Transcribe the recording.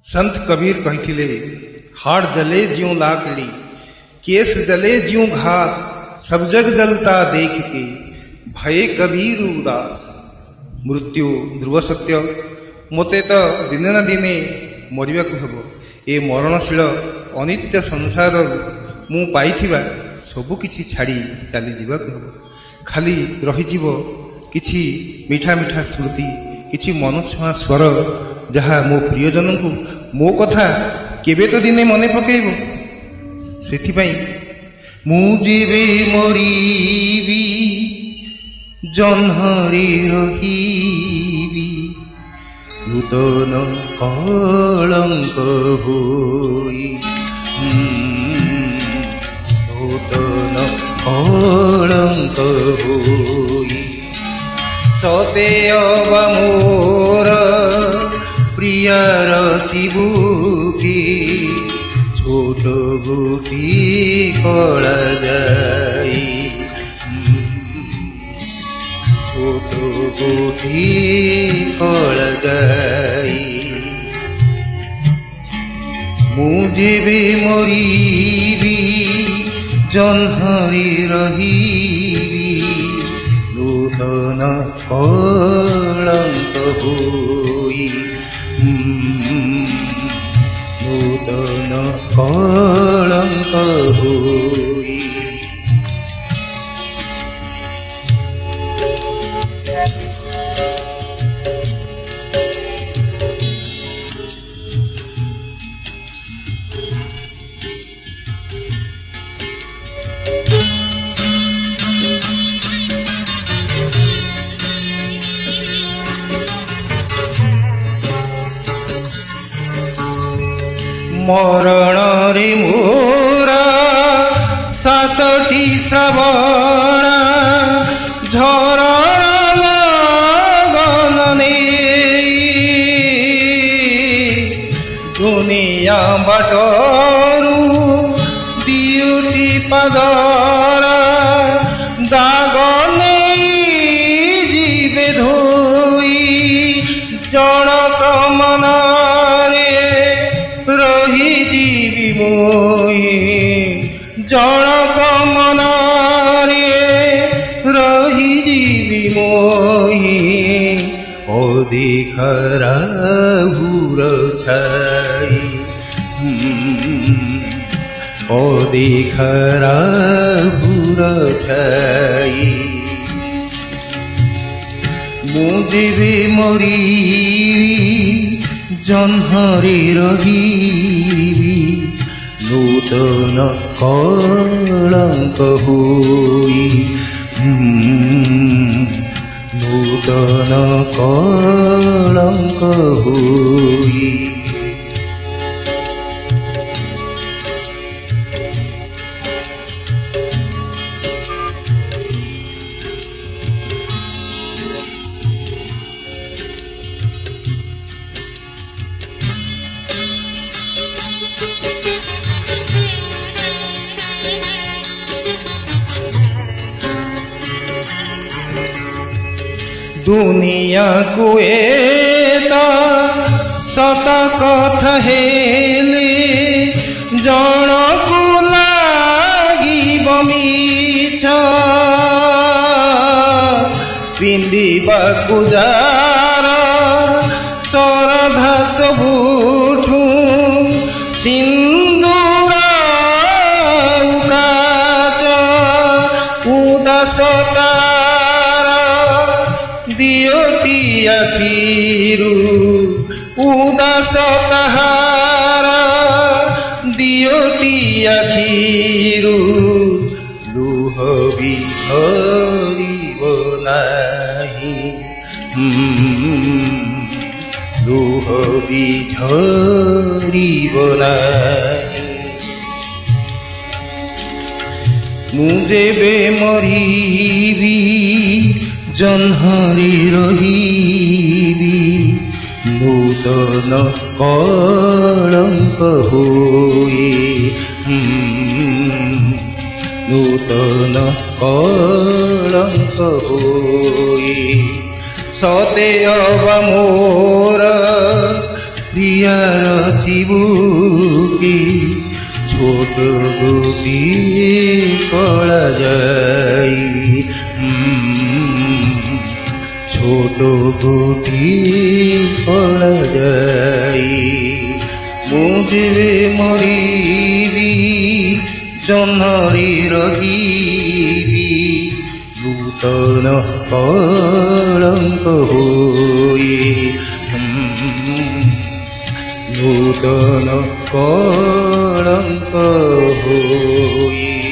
संत कबीर कही हाड़ जले ज्यों लाकड़ी केस जले ज्यों घास सब जग जलता देख के भये कबीर उदास। मृत्यु ध्रुव सत्य मते तो दिने ना दिने मरिबा को हबो। ए मरणशील अनित्य संसार मु पाइथिबा सबु किछि छाड़ी चली जीवा को हबो। खाली रही जीव किछि मीठा मीठा स्मृति किछि मनुष्य स्वर जहा मो प्रियजन को मो कथा केबे तो दिने मने पकेइबो। सेथिपाई मु जीवे मरीबी जन्हरे रहीबी नूतन कलंक होई नूतन कलंक होई। सते अब मोर प्रियार चिबुकी छोट गुटी कला जाई छोट गुटी कला जाई। मु जीवे मरीबी जन्हरे रहीबी नूतन कलंक होई नूतन कलंक होई। मरण रे मोरा सातटी श्रवण झरण लगने दुनिया बाटरू दिउटी पादर दागने जीवे धोई जनक मनारे रही जीवी मोही जनक मनारे रही जीवी मोही। अधिखरा भूर छाई अधिखरा भूर छाई। मु जीवे मरीबी जन्हरे रहीबी नूतन कलंक होई नूतन कलंक होई। दुनिया को एता सत कथा हेले जन को लागिब मिछ पिंदिबाकु जार सरधा सबुठु सिंदूर उकाच उदासता दियोटी अखीरु उदास तहार दियोटी अखीरु लुह भी झरिब नाही लुह भी झरिब नाही। मु जेबे मरीबी जन्हरे रहीबी नूतन कलंक होई नूतन कलंक होई। सते अब मोर प्रियार বুকে ছোট গুটি করা যায়, ছোট গুটি করা যায়। মুজিবে মরিবি জহ্নরে রহিবি নূতন কলঙ্ক হয়ে, নূতন কলঙ্ক হয়ে।